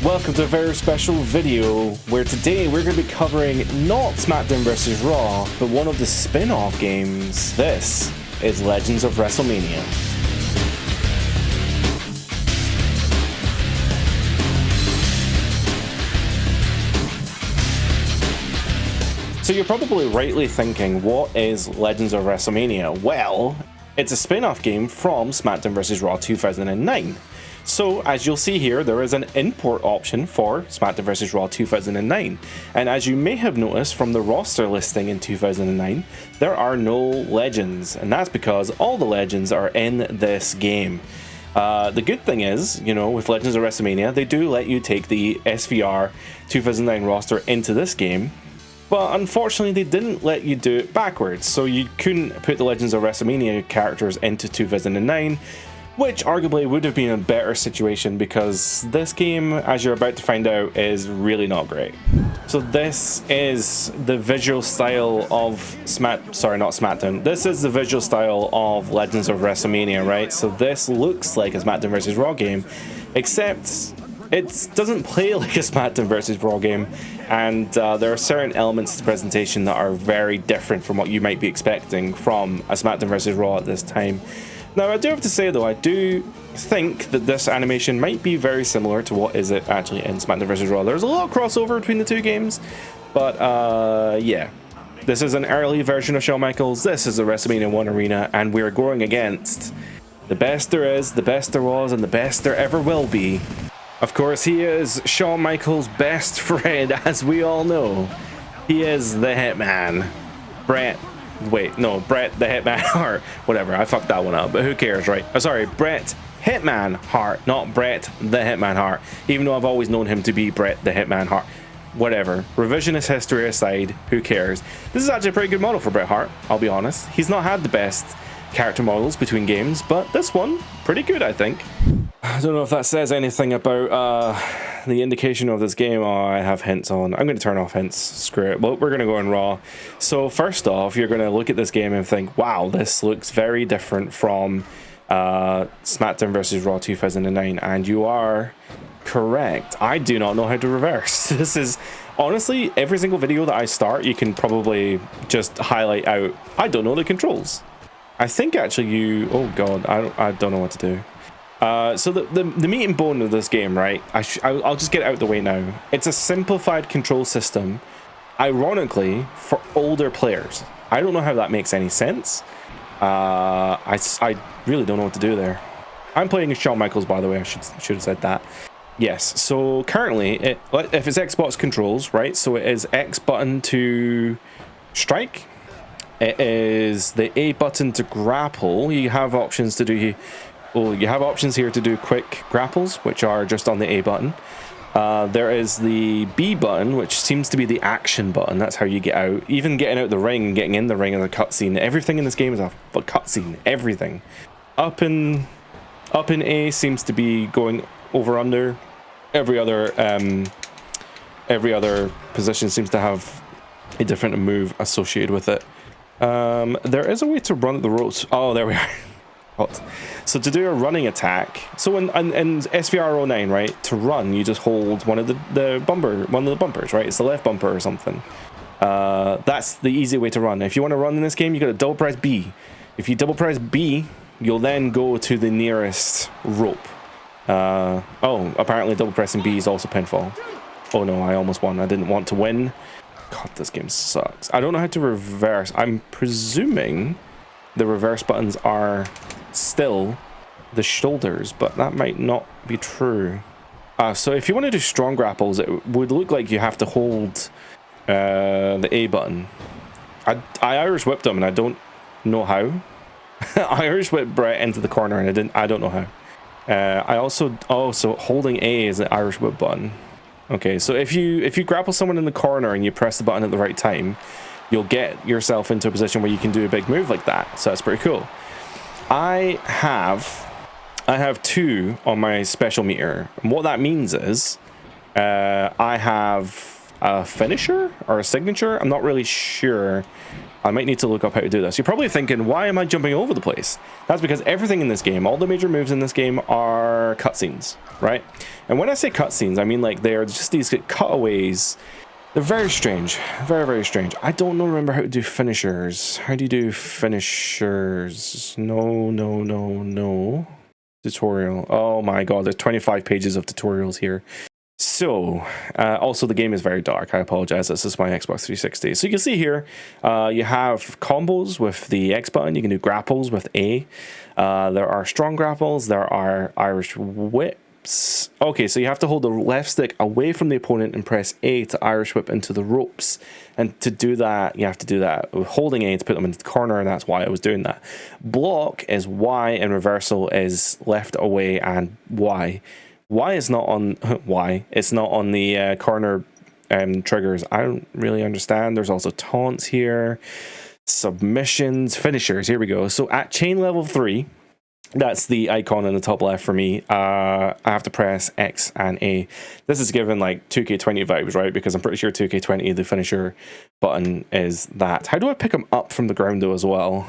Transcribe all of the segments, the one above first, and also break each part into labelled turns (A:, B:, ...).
A: Welcome to a very special video where today we're going to be covering not SmackDown vs. Raw, but one of the spin-off games. This is Legends of WrestleMania. So you're probably rightly thinking, what is Legends of WrestleMania? Well, it's a spin-off game from SmackDown vs. Raw 2009. So, as you'll see here, there is an import option for SmackDown vs. Raw 2009. And as you may have noticed from the roster listing in 2009, there are no legends. And that's because all the legends are in this game. The good thing is, you know, with Legends of WrestleMania, they do let you take the SVR 2009 roster into this game. But unfortunately, they didn't let you do it backwards. So you couldn't put the Legends of WrestleMania characters into 2009. Which arguably would have been a better situation because this game, as you're about to find out, is really not great. So this is the visual style of SmackDown. This is the visual style of Legends of WrestleMania, right? So this looks like a SmackDown vs. Raw game, except it doesn't play like a SmackDown vs. Raw game, and there are certain elements to the presentation that are very different from what you might be expecting from a SmackDown vs. Raw at this time. Now, I do have to say, though, I do think that this animation might be very similar to what is it actually in SmackDown vs. Raw. There's a lot of crossover between the two games, but yeah. This is an early version of Shawn Michaels. This is the WrestleMania 1 arena, and we're going against the best there is, the best there was, and the best there ever will be. Of course, he is Shawn Michaels' best friend, as we all know. He is the Hitman. Bret the Hitman Hart. Whatever, I fucked that one up, but who cares, right? Oh, sorry, Bret Hitman Hart, not Bret the Hitman Hart, even though I've always known him to be Bret the Hitman Hart. Whatever, revisionist history aside, who cares? This is actually a pretty good model for Bret Hart, I'll be honest. He's not had the best character models between games, but this one, pretty good, I think. I don't know if that says anything about the indication of this game. Oh, I have hints on. I'm going to turn off hints. Screw it. Well, we're going to go in Raw. So first off, you're going to look at this game and think, wow, this looks very different from SmackDown vs. Raw 2009. And you are correct. I do not know how to reverse. This is, honestly, every single video that I start, you can probably just highlight out, I don't know the controls. I think actually oh god, I don't know what to do. So the meat and bone of this game, right? I'll just get it out the way now. It's a simplified control system, ironically, for older players. I don't know how that makes any sense. I really don't know what to do there. I'm playing as Shawn Michaels, by the way. I should have said that. Yes. So currently, if it's Xbox controls, right? So it is X button to strike. It is the A button to grapple. You have options to do. Well, you have options here to do quick grapples, which are just on the A button. There is the B button, which seems to be the action button. That's how you get out. Even getting out the ring and getting in the ring is a cutscene. Everything in this game is a cutscene. Everything. Up in A seems to be going over under. Every other position seems to have a different move associated with it. There is a way to run at the ropes. Oh, there we are. So to do a running attack, so in SVR 09, right, to run you just hold one of the bumpers, right? It's the left bumper or something. That's the easy way to run. If you want to run in this game, you got to double press B. If you double press B, you'll then go to the nearest rope. Oh, apparently double pressing B is also pinfall. Oh no, I almost won. I didn't want to win. God, this game sucks. I don't know how to reverse. I'm presuming the reverse buttons are still the shoulders, but that might not be true. So if you want to do strong grapples, it would look like you have to hold the A button. I Irish whipped him and I don't know how. I Irish whipped Bret into the corner and I don't know how. So holding A is the Irish whip button. Okay, so if you grapple someone in the corner and you press the button at the right time, you'll get yourself into a position where you can do a big move like that. So that's pretty cool. I have 2 on my special meter, and what that means is I have a finisher or a signature. I'm not really sure. I might need to look up how to do this. You're probably thinking, why am I jumping over the place? That's because everything in this game, all the major moves in this game are cutscenes, right? And when I say cutscenes, I mean like they're just these cutaways. They're very strange. Very, very strange. I don't remember how to do finishers. How do you do finishers? No. Tutorial. Oh my god, there's 25 pages of tutorials here. So, also the game is very dark. I apologize. This is my Xbox 360. So you can see here, you have combos with the X button. You can do grapples with A. There are strong grapples. There are Irish whips. Okay, so you have to hold the left stick away from the opponent and press A to Irish whip into the ropes. And to do that, you have to do that with holding A to put them into the corner, and that's why I was doing that. Block is Y and reversal is left away and Y. Y is not on Y. It's not on the corner triggers. I don't really understand. There's also taunts here, submissions, finishers. Here we go. So at chain level 3, that's the icon in the top left for me. I have to press X and A. This is given like 2K20 vibes, right? Because I'm pretty sure 2K20, the finisher button is that. How do I pick them up from the ground though as well?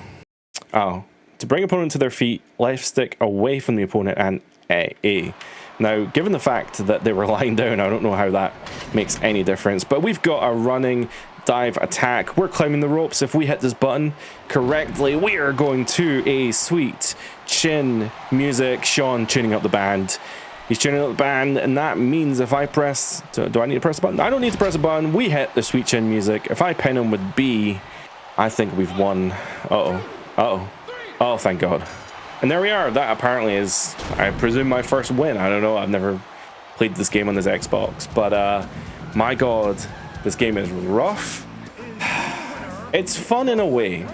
A: Oh, to bring opponent to their feet, left stick away from the opponent and A. Now, given the fact that they were lying down, I don't know how that makes any difference. But we've got a running dive attack. We're climbing the ropes. If we hit this button correctly, we are going to a sweet chin music. Sean tuning up the band. He's tuning up the band, and that means if I press... Do I need to press a button? I don't need to press a button. We hit the sweet chin music. If I pin him with B, I think we've won. Uh-oh. Oh, thank God. And there we are. That apparently is, I presume, my first win. I don't know. I've never played this game on this Xbox. But, my God, this game is rough. It's fun in a way.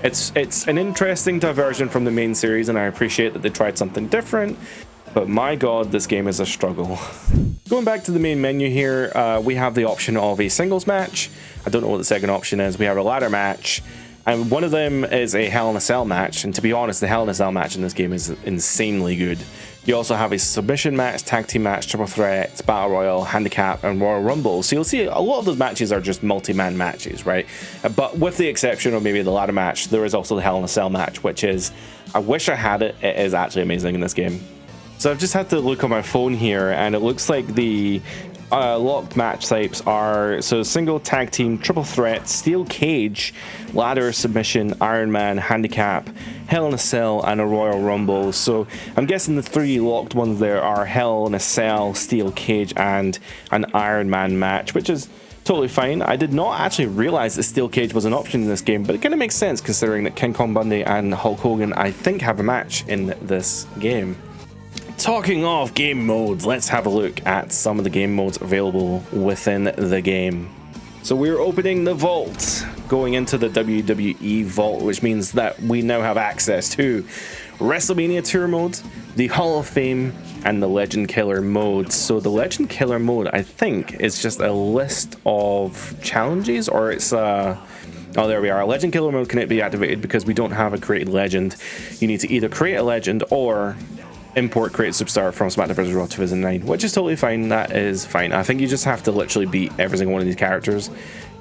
A: It's an interesting diversion from the main series, and I appreciate that they tried something different. But my God, this game is a struggle. Going back to the main menu here, we have the option of a singles match. I don't know what the second option is. We have a ladder match. And one of them is a Hell in a Cell match, and to be honest, the Hell in a Cell match in this game is insanely good. You also have a submission match, tag team match, triple threat, battle royal, handicap, and Royal Rumble. So you'll see a lot of those matches are just multi-man matches, right? But with the exception of maybe the ladder match, there is also the Hell in a Cell match, which is, I wish I had it. It is actually amazing in this game. So I've just had to look on my phone here, and it looks like the locked match types are single, tag team, triple threat, steel cage, ladder, submission, Iron Man, handicap, Hell in a Cell, and a Royal Rumble. So I'm guessing the 3 locked ones there are Hell in a Cell, steel cage, and an Iron Man match, which is totally fine. I did not actually realize that steel cage was an option in this game, but it kind of makes sense considering that King Kong Bundy and Hulk Hogan, I think, have a match in this game. Talking of game modes, let's have a look at some of the game modes available within the game. So we're opening the vault, going into the WWE vault, which means that we now have access to WrestleMania Tour mode, the Hall of Fame, and the Legend Killer mode. So the Legend Killer mode, I think, is just a list of challenges, or it's oh, there we are. Legend Killer mode cannot be activated because we don't have a created legend. You need to either create a legend or import create superstar from SmackDown vs. Raw 2009, which is totally fine. That is fine. I think you just have to literally beat every single one of these characters.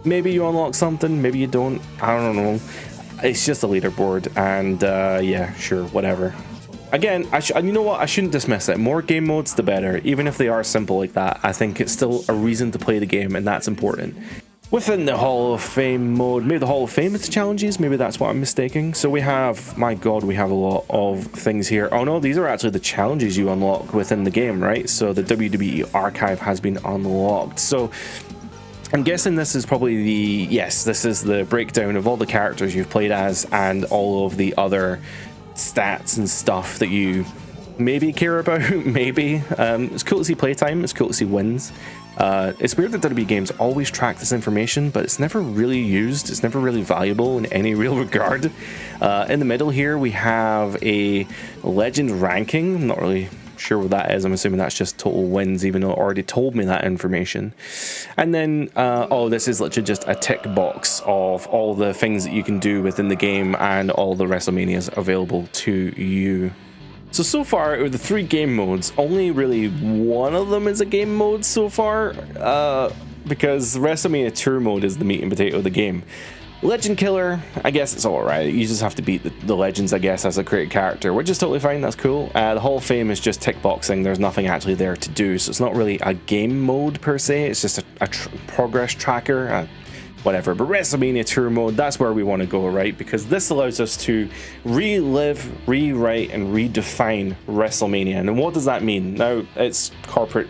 A: Maybe you unlock something, maybe you don't. I don't know. It's just a leaderboard, and yeah, sure, whatever. Again, you know what? I shouldn't dismiss it. More game modes, the better. Even if they are simple like that, I think it's still a reason to play the game, and that's important. Within the Hall of Fame mode, maybe the Hall of Fame is the challenges, maybe that's what I'm mistaking. So we have, my God, we have a lot of things here. Oh no, these are actually the challenges you unlock within the game, right? So the WWE archive has been unlocked. So I'm guessing this is probably this is the breakdown of all the characters you've played as and all of the other stats and stuff that you maybe care about, maybe. It's cool to see playtime, it's cool to see wins. It's weird that WWE games always track this information, but it's never really used. It's never really valuable in any real regard. In the middle here, we have a legend ranking. I'm not really sure what that is. I'm assuming that's just total wins, even though it already told me that information. And then, oh, this is literally just a tick box of all the things that you can do within the game and all the WrestleManias available to you. So far, out of the 3 game modes, only really one of them is a game mode so far. because WrestleMania Tour Mode is the meat and potato of the game. Legend Killer, I guess it's alright. You just have to beat the legends, I guess, as a created character, which is totally fine. That's cool. The Hall of Fame is just tick boxing. There's nothing actually there to do, so it's not really a game mode per se. It's just a progress tracker, whatever. But WrestleMania Tour Mode, that's where we want to go, right? Because this allows us to relive, rewrite, and redefine WrestleMania. And what does that mean? Now, it's corporate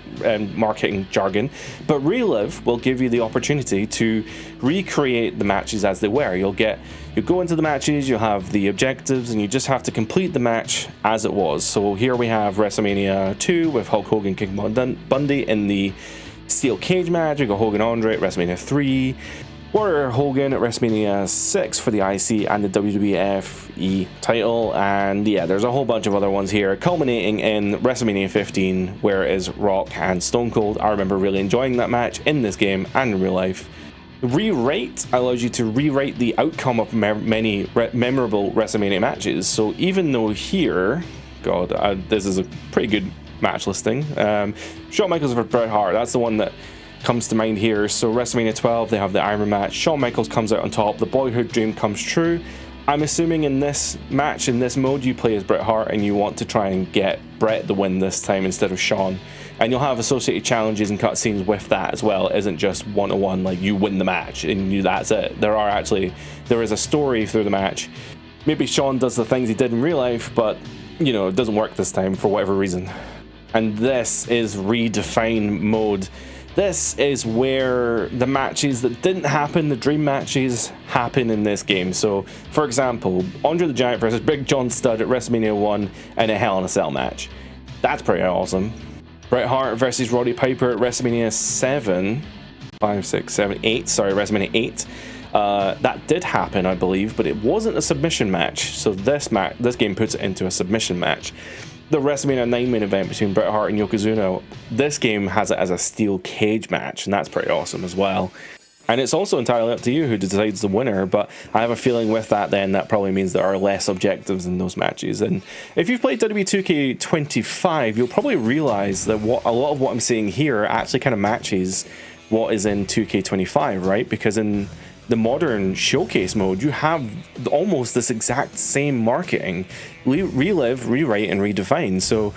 A: marketing jargon, but relive will give you the opportunity to recreate the matches as they were. You'll go into the matches, you'll have the objectives, and you just have to complete the match as it was. So here we have WrestleMania 2 with Hulk Hogan, King Bundy in the steel cage match. We got Hogan Andre at WrestleMania 3. Warrior Hogan at WrestleMania 6 for the IC and the WWF title, and yeah, there's a whole bunch of other ones here, culminating in WrestleMania 15, where it is Rock and Stone Cold. I remember really enjoying that match in this game and in real life. Rewrite allows you to rewrite the outcome of many memorable WrestleMania matches. So even though here, this is a pretty good match listing. Shawn Michaels versus Bret Hart, that's the one that comes to mind here. So WrestleMania 12, they have the Iron match. Shawn Michaels comes out on top. The boyhood dream comes true. I'm assuming in this match, in this mode, you play as Bret Hart and you want to try and get Bret the win this time instead of Shawn. And you'll have associated challenges and cutscenes with that as well. It isn't just one-on-one, like you win the match and that's it. There is a story through the match. Maybe Shawn does the things he did in real life, but you know, it doesn't work this time for whatever reason. And this is redefine mode. This is where the matches that didn't happen, the dream matches, happen in this game. So, for example, Andre the Giant versus Big John Studd at WrestleMania 1 in a Hell in a Cell match. That's pretty awesome. Bret Hart versus Roddy Piper at WrestleMania WrestleMania 8. That did happen, I believe, but it wasn't a submission match. So this game puts it into a submission match. The WrestleMania 9 main event between Bret Hart and Yokozuna, this game has it as a steel cage match, and that's pretty awesome as well. And it's also entirely up to you who decides the winner, but I have a feeling with that then that probably means there are less objectives in those matches. And if you've played WWE 2K25, you'll probably realize that a lot of what I'm seeing here actually kind of matches what is in 2K25, right? Because in the modern showcase mode, you have almost this exact same marketing. Relive, rewrite, and redefine. So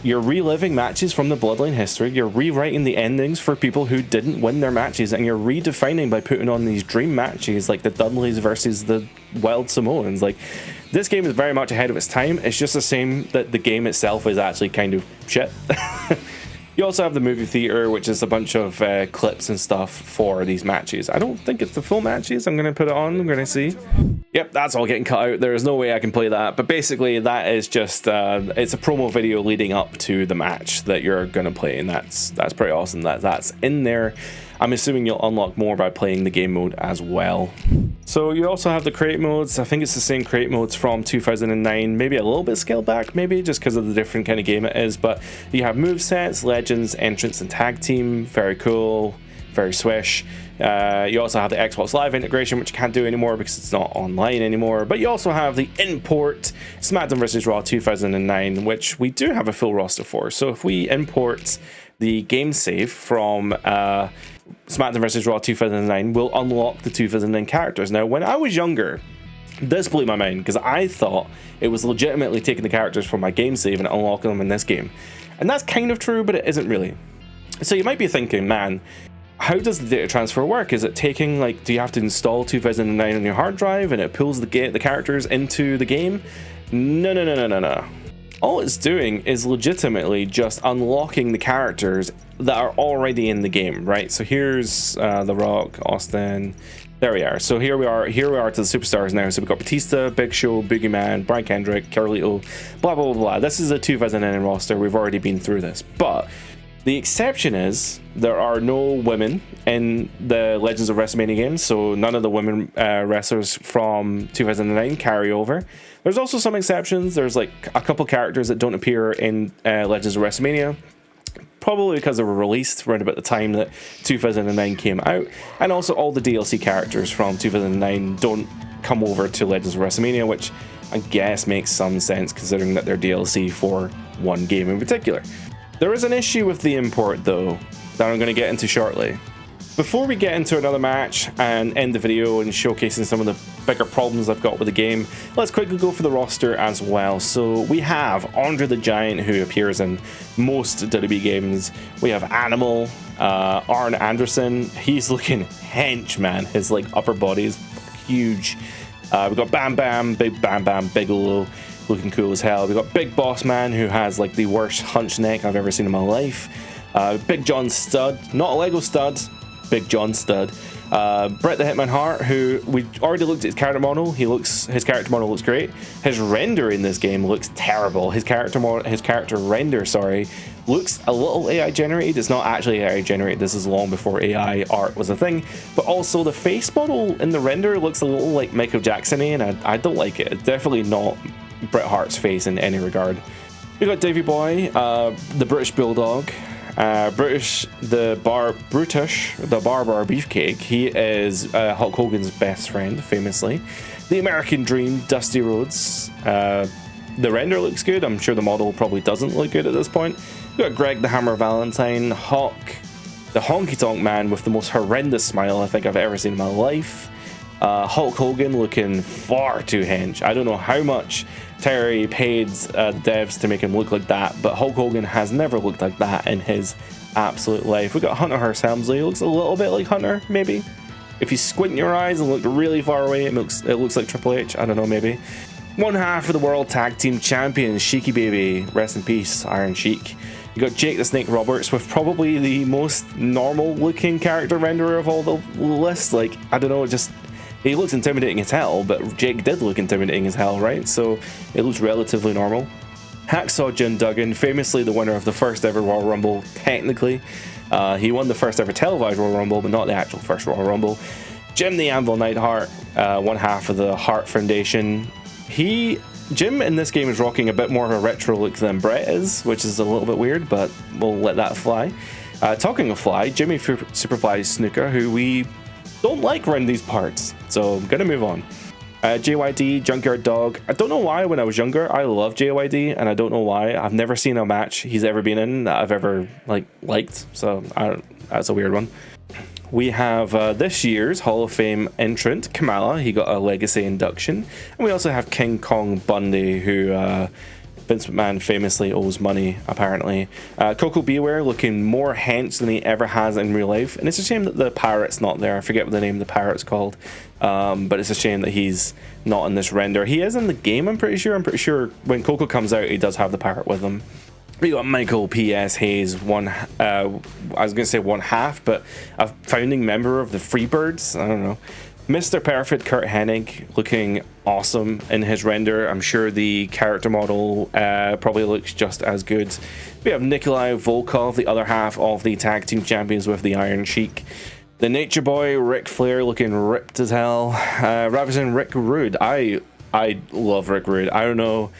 A: you're reliving matches from the Bloodline history, you're rewriting the endings for people who didn't win their matches, and you're redefining by putting on these dream matches like the Dudleys versus the Wild Samoans. Like, this game is very much ahead of its time. It's just the same that the game itself is actually kind of shit. You also have the movie theater, which is a bunch of clips and stuff for these matches. I don't think it's the full matches. I'm going to put it on. I'm going to see. Yep, that's all getting cut out. There is no way I can play that. But basically, that is just it's a promo video leading up to the match that you're going to play, and that's pretty awesome that that's in there. I'm assuming you'll unlock more by playing the game mode as well. So you also have the create modes. I think it's the same create modes from 2009, maybe a little bit scaled back, maybe just because of the different kind of game it is. But you have movesets, legends, entrance, and tag team. Very cool, very swish. You also have the Xbox Live integration, which you can't do anymore because it's not online anymore. But you also have the import SmackDown vs. Raw 2009, which we do have a full roster for. So if we import the game save from SmackDown vs. Raw 2009, we'll unlock the 2009 characters. Now, when I was younger, this blew my mind because I thought it was legitimately taking the characters from my game save and unlocking them in this game. And that's kind of true, but it isn't really. So you might be thinking, man, how does the data transfer work? Is it taking, like, do you have to install 2009 on your hard drive and it pulls the characters into the game? No. All it's doing is legitimately just unlocking the characters that are already in the game, right? So here's The Rock, Austin. There we are. So here we are to the superstars now. So we've got Batista, Big Show, Boogie Man, Brian Kendrick, Carlito, blah, blah, blah, blah. This is a 2009 roster. We've already been through this. But the exception is there are no women in the Legends of WrestleMania games. So none of the women wrestlers from 2009 carry over. There's also some exceptions. There's like a couple characters that don't appear in Legends of WrestleMania, probably because they were released around about the time that 2009 came out, and also all the DLC characters from 2009 don't come over to Legends of WrestleMania, which I guess makes some sense considering that they're DLC for one game in particular. There is an issue with the import though that I'm going to get into shortly. Before we get into another match and end the video and showcasing some of the bigger problems I've got with the game, let's quickly go for the roster as well. So we have Andre the Giant, who appears in most WWE games. We have Animal, Arn Anderson. He's looking hench, man. His like upper body is huge. We've got Bam Bam, Big Bam Bam Bigelow, looking cool as hell. We've got Big Boss Man, who has like the worst hunch neck I've ever seen in my life. Big John Studd, not a Lego stud, Big John Studd. Bret the Hitman Hart, who we already looked at his character model. His character model looks great. His render in this game looks terrible. His character render, looks a little AI generated. It's not actually AI generated. This is long before AI art was a thing. But also the face model in the render looks a little like Michael Jackson-y, and I don't like it. It's definitely not Bret Hart's face in any regard. We got Davey Boy, the British Bulldog. Brutus the Barber Beefcake. He is Hulk Hogan's best friend, famously. The American Dream, Dusty Rhodes. The render looks good. I'm sure the model probably doesn't look good at this point. We've got Greg the Hammer Valentine, Hawk, the Honky Tonk Man with the most horrendous smile I think I've ever seen in my life. Hulk Hogan looking far too hench. I don't know how much Terry paid the devs to make him look like that, but Hulk Hogan has never looked like that in his absolute life. We got Hunter Hearst Helmsley. He looks a little bit like Hunter, maybe. If you squint your eyes and look really far away, it looks like Triple H. I don't know, maybe. One half of the World Tag Team Champions, Sheiky Baby. Rest in peace, Iron Sheik. You got Jake the Snake Roberts with probably the most normal looking character renderer of all the list. Like, I don't know, just... he looks intimidating as hell, but Jake did look intimidating as hell, right? So it looks relatively normal. Hacksaw Jim Duggan, famously the winner of the first ever Royal Rumble, technically. He won the first ever televised Royal Rumble, but not the actual first Royal Rumble. Jim the Anvil Neidhart, one half of the Hart Foundation. Jim in this game is rocking a bit more of a retro look than Bret is, which is a little bit weird, but we'll let that fly. Talking of fly, Jimmy Superfly Snooker, who we don't like around these parts, so I'm gonna move on. JYD, Junkyard Dog. I don't know why when I was younger I loved JYD, and I don't know why. I've never seen a match he's ever been in that I've ever liked, so that's a weird one. We have this year's Hall of Fame entrant, Kamala. He got a legacy induction. And we also have King Kong Bundy, who Vince McMahon famously owes money, apparently. Coco Beware looking more hench than he ever has in real life. And it's a shame that the parrot's not there. I forget what the name of the parrot's called. But it's a shame that he's not in this render. He is in the game, I'm pretty sure. I'm pretty sure when Coco comes out, he does have the parrot with him. We got Michael P.S. Hayes, I was going to say one half, but a founding member of the Freebirds. I don't know. Mr. Perfect Kurt Hennig looking awesome in his render. I'm sure the character model probably looks just as good. We have Nikolai Volkov, the other half of the tag team champions with the Iron Sheik. The Nature Boy, Ric Flair, looking ripped as hell. Ravishing Rick Rude. I love Rick Rude. I don't know,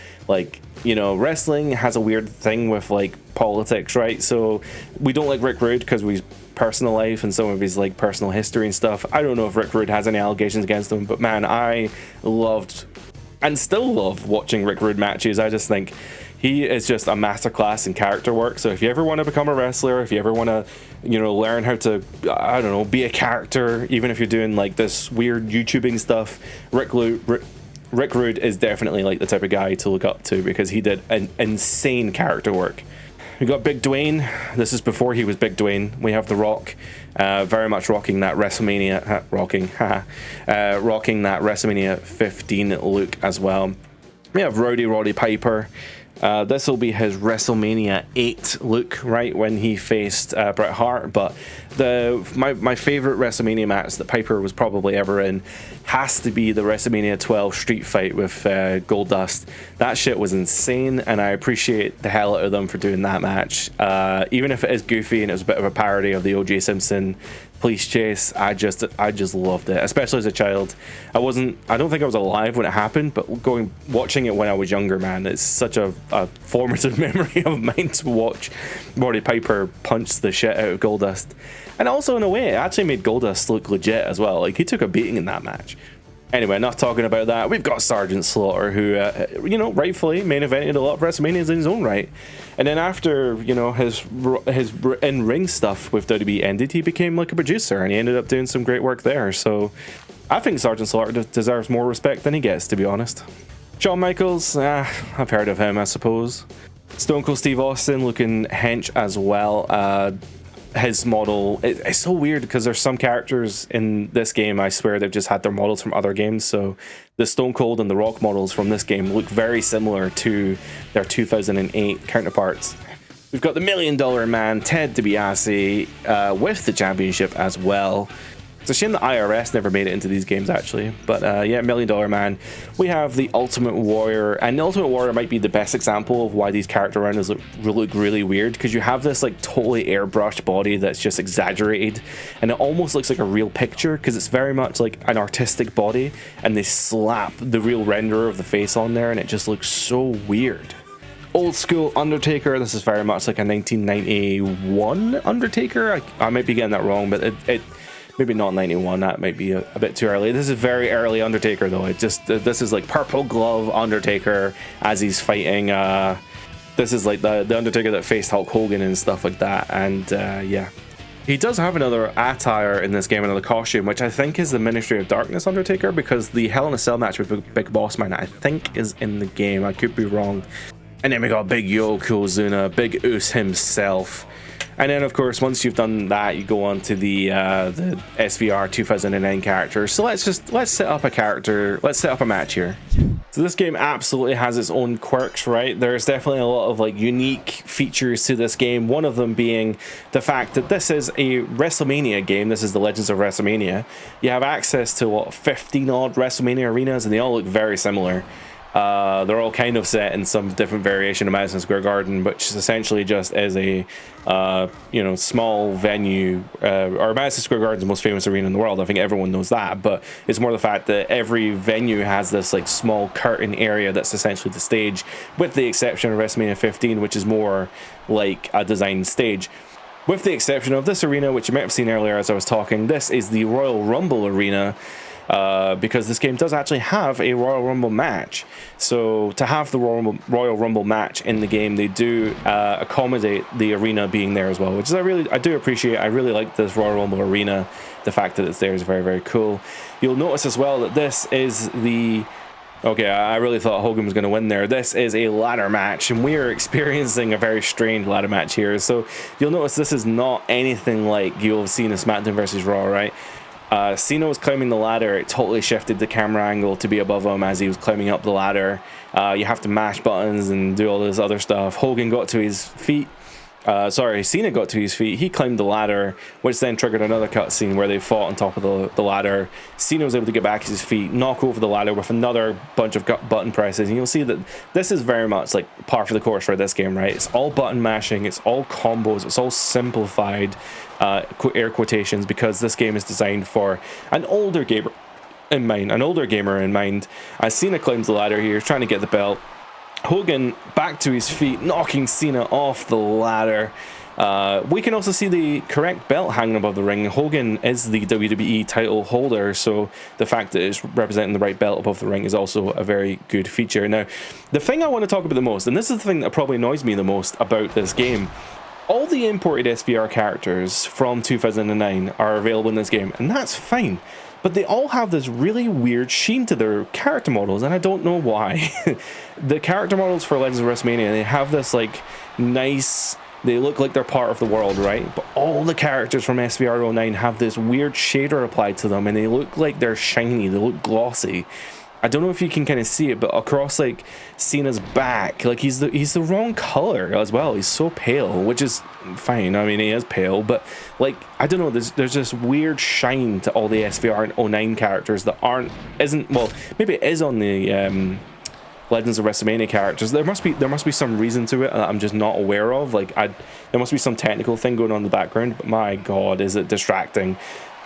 A: wrestling has a weird thing with politics, right? So we don't like Rick Rude because of his personal life and some of his personal history and stuff. I don't know if Rick Rude has any allegations against him, but man, I loved and still love watching Rick Rude matches. I just think he is just a masterclass in character work. So if you ever want to become a wrestler, if you ever want to, learn how to, I don't know, be a character, even if you're doing this weird YouTubing stuff, Rick Rude is definitely the type of guy to look up to because he did an insane character work. We got Big Dwayne. This is before he was Big Dwayne. We have The Rock, very much rocking that WrestleMania, rocking that WrestleMania 15 look as well. We have Roddy Piper. This will be his WrestleMania 8 look, right, when he faced Bret Hart. But my favorite WrestleMania match that Piper was probably ever in has to be the WrestleMania 12 street fight with Goldust. That shit was insane, and I appreciate the hell out of them for doing that match. Even if it is goofy and it was a bit of a parody of the O.J. Simpson police chase, I just loved it, especially as a child. I don't think I was alive when it happened, but watching it when I was younger, man, it's such a formative memory of mine to watch Roddy Piper punch the shit out of Goldust. And also, in a way, it actually made Goldust look legit as well. He took a beating in that match. Anyway, enough talking about that. We've got Sergeant Slaughter, who, you know, rightfully main evented a lot of WrestleManias in his own right. And then after, you know, his in-ring stuff with WWE ended, he became like a producer, and he ended up doing some great work there. So I think Sergeant Slaughter deserves more respect than he gets, to be honest. Shawn Michaels, I've heard of him, I suppose. Stone Cold Steve Austin looking hench as well. His model, it's so weird because there's some characters in this game, I swear they've just had their models from other games. So the Stone Cold and the Rock models from this game look very similar to their 2008 counterparts. We've got the $1 Million Man, Ted DiBiase, with the championship as well. It's a shame the IRS never made it into these games, actually. But yeah, $1 Million Man. We have the Ultimate Warrior, and the Ultimate Warrior might be the best example of why these character rounders look really weird, because you have this like totally airbrushed body that's just exaggerated, and it almost looks like a real picture because it's very much like an artistic body, and they slap the real render of the face on there, and it just looks so weird. Old school Undertaker. This is very much like a 1991 Undertaker. I might be getting that wrong, but it maybe not 91, that might be a bit too early. This is very early Undertaker though. This is like purple glove Undertaker as he's fighting. This is like the Undertaker that faced Hulk Hogan and stuff like that. And yeah, he does have another attire in this game, another costume, which I think is the Ministry of Darkness Undertaker, because the Hell in a Cell match with Big Boss Man I think is in the game. I could be wrong. And then we got Big Yokozuna, Big Oos himself. And then, of course, once you've done that, you go on to the SVR 2009 characters. So let's set up a character. Let's set up a match here. So this game absolutely has its own quirks, right? There's definitely a lot of like unique features to this game. One of them being the fact that this is a WrestleMania game. This is the Legends of WrestleMania. You have access to what, 15 odd WrestleMania arenas, and they all look very similar. They're all kind of set in some different variation of Madison Square Garden, which essentially just is a you know, small venue. Or Madison Square Garden is the most famous arena in the world. I think everyone knows that, but it's more the fact that every venue has this like small curtain area that's essentially the stage, with the exception of WrestleMania 15, which is more like a designed stage. With the exception of this arena, which you might have seen earlier as I was talking, this is the Royal Rumble arena. Because this game does actually have a Royal Rumble match. So to have the Royal Rumble match in the game, they do accommodate the arena being there as well, which is I do appreciate. I really like this Royal Rumble arena. The fact that it's there is very cool. You'll notice as well that this is the... Okay, I really thought Hogan was going to win there. This is a ladder match, and we are experiencing a very strange ladder match here. So you'll notice this is not anything like you'll have seen in SmackDown vs. Raw, right? Cena was climbing the ladder. It totally shifted the camera angle to be above him as he was climbing up the ladder. You have to mash buttons and do all this other stuff. Hogan got to his feet. Cena got to his feet. He climbed the ladder, which then triggered another cutscene where they fought on top of the ladder. Cena was able to get back to his feet, knock over the ladder with another bunch of button presses, and you'll see that this is very much like par for the course for this game, right? It's all button mashing, it's all combos, it's all simplified air quotations, because this game is designed for an older gamer in mind. As Cena climbs the ladder here, trying to get the belt. Hogan back to his feet, knocking Cena off the ladder. We can also see the correct belt hanging above the ring. Hogan is the WWE title holder, so the fact that it's representing the right belt above the ring is also a very good feature. Now, the thing I want to talk about the most, and this is the thing that probably annoys me the most about this game, all the imported SVR characters from 2009 are available in this game, and that's fine. But they all have this really weird sheen to their character models, and I don't know why. The character models for Legends of WrestleMania, they have this like nice, they look like they're part of the world, right? But all the characters from SVR 09 have this weird shader applied to them, and they look like they're shiny, they look glossy. I don't know if you can kind of see it, but across like Cena's back, like he's the wrong color as well. He's so pale, which is fine. I mean, he is pale, but like I don't know. There's this weird shine to all the SVR 09 characters that isn't. Well, maybe it is on the Legends of WrestleMania characters. There must be some reason to it that I'm just not aware of. Like there must be some technical thing going on in the background. But my God, is it distracting?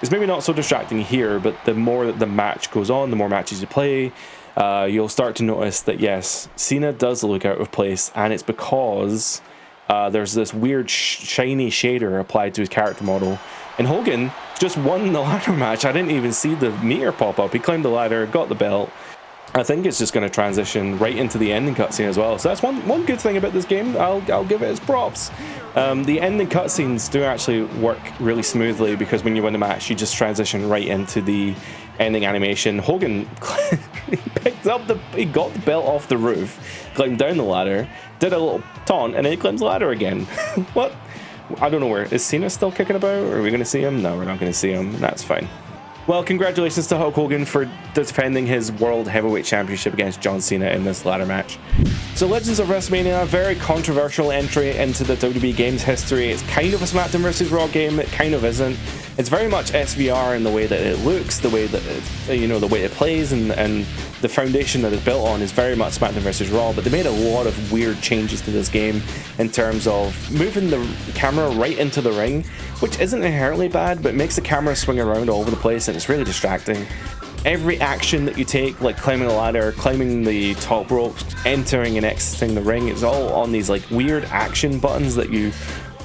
A: It's maybe not so distracting here, but the more that the match goes on, the more matches you play, you'll start to notice that yes, Cena does look out of place, and it's because there's this weird shiny shader applied to his character model. And Hogan, just won the ladder match. I didn't even see the meter pop up. He climbed the ladder, got the belt. I think it's just going to transition right into the ending cutscene as well. So that's one good thing about this game. I'll give it its props. The ending cutscenes do actually work really smoothly, because when you win the match, you just transition right into the ending animation. Hogan, he got the belt off the roof, climbed down the ladder, did a little taunt, and then he climbs the ladder again. What? I don't know where. Is Cena still kicking about? Are we going to see him? No, we're not going to see him. That's fine. Well, congratulations to Hulk Hogan for defending his World Heavyweight Championship against John Cena in this ladder match. So Legends of WrestleMania, a very controversial entry into the WWE games history. It's kind of a SmackDown vs. Raw game, it kind of isn't. It's very much SVR in the way that it looks, the way that the way it plays, and the foundation that it's built on is very much SmackDown vs. Raw, but they made a lot of weird changes to this game in terms of moving the camera right into the ring, which isn't inherently bad, but makes the camera swing around all over the place, and it's really distracting. Every action that you take, like climbing a ladder, climbing the top rope, entering and exiting the ring, is all on these like weird action buttons that you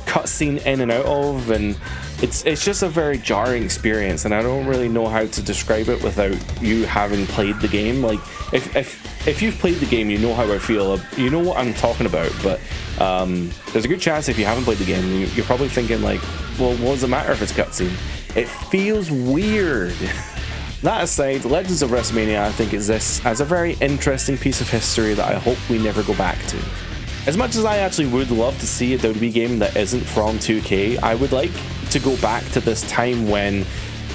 A: cutscene in and out of, and it's just a very jarring experience, and I don't really know how to describe it without you having played the game. Like if you've played the game, you know how I feel, you know what I'm talking about, but there's a good chance if you haven't played the game, you're probably thinking like, well, what does it matter if it's a cutscene? It feels weird. That aside, Legends of WrestleMania I think exists as a very interesting piece of history that I hope we never go back to. As much as I actually would love to see a WWE game that isn't from 2K, I would like to go back to this time when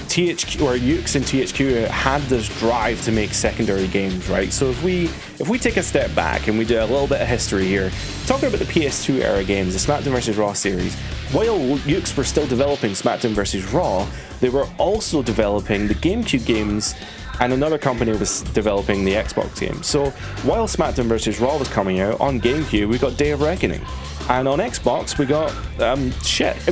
A: THQ, or Yuke's and THQ, had this drive to make secondary games, right? So if we take a step back and we do a little bit of history here, talking about the PS2 era games, the SmackDown vs. Raw series, while Yuke's were still developing SmackDown vs. Raw, they were also developing the GameCube games, and another company was developing the Xbox game. So while SmackDown vs. Raw was coming out, on GameCube we got Day of Reckoning, and on Xbox we got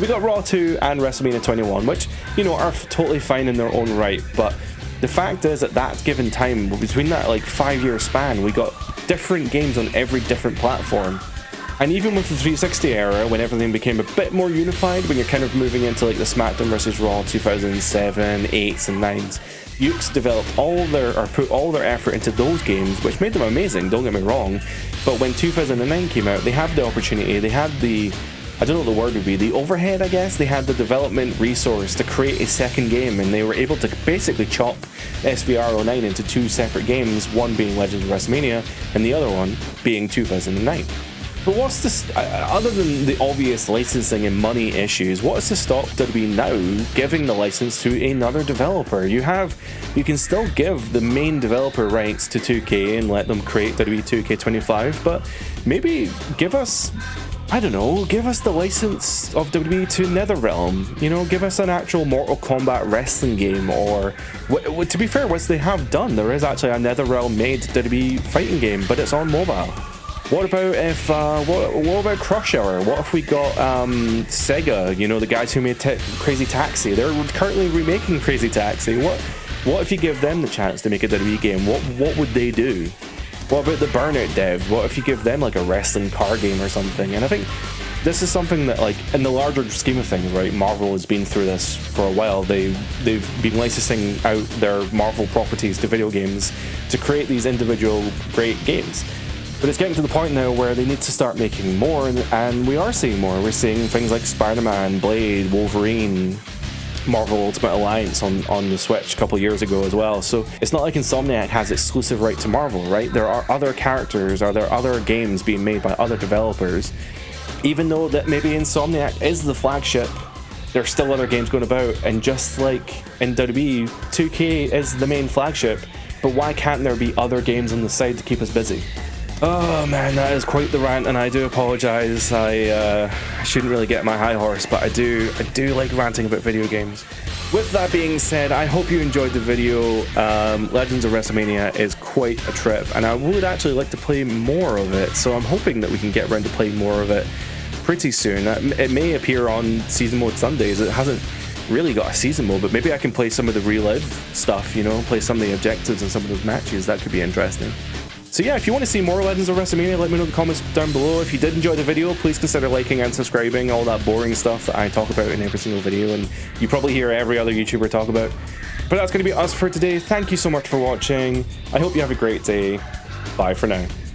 A: we got Raw 2 and WrestleMania 21, which are totally fine in their own right, but the fact is, at that given time, between that like 5-year span, we got different games on every different platform. And even with the 360 era, when everything became a bit more unified, when you're kind of moving into like the SmackDown vs. Raw 2007, 8s and 9s, Yuke's developed put all their effort into those games, which made them amazing, don't get me wrong. But when 2009 came out, they had the opportunity, they had the, I don't know what the word would be, the overhead, I guess. They had the development resource to create a second game, and they were able to basically chop SVR09 into 2 separate games, one being Legends of WrestleMania, and the other one being 2009. But what's this, other than the obvious licensing and money issues, what is to stop WWE now giving the license to another developer? You can still give the main developer rights to 2K and let them create WWE 2K25, but maybe give us, I don't know, give us the license of WWE to NetherRealm, give us an actual Mortal Kombat wrestling game, or, to be fair, what they have done, there is actually a NetherRealm made WWE fighting game, but it's on mobile. What about if, what about Crush Hour? What if we got Sega, the guys who made Crazy Taxi? They're currently remaking Crazy Taxi. What if you give them the chance to make a WWE game? What would they do? What about the Burnout dev? What if you give them like a wrestling car game or something? And I think this is something that, like, in the larger scheme of things, right, Marvel has been through this for a while. They've been licensing out their Marvel properties to video games to create these individual great games. But it's getting to the point now where they need to start making more, and we are seeing more. We're seeing things like Spider-Man, Blade, Wolverine, Marvel Ultimate Alliance on the Switch a couple years ago as well. So it's not like Insomniac has exclusive right to Marvel, right? There are other characters, or there are other games being made by other developers. Even though that maybe Insomniac is the flagship, there are still other games going about, and just like in WWE, 2K is the main flagship, but why can't there be other games on the side to keep us busy? Oh man, that is quite the rant, and I do apologise. I shouldn't really get my high horse, but I do like ranting about video games. With that being said, I hope you enjoyed the video. Legends of WrestleMania is quite a trip, and I would actually like to play more of it, so I'm hoping that we can get around to playing more of it pretty soon. It may appear on Season Mode Sundays. It hasn't really got a season mode, but maybe I can play some of the relive stuff, play some of the objectives and some of those matches. That could be interesting. So yeah, if you want to see more Legends of WrestleMania, let me know in the comments down below. If you did enjoy the video, please consider liking and subscribing, all that boring stuff that I talk about in every single video, and you probably hear every other YouTuber talk about. But that's going to be us for today. Thank you so much for watching. I hope you have a great day. Bye for now.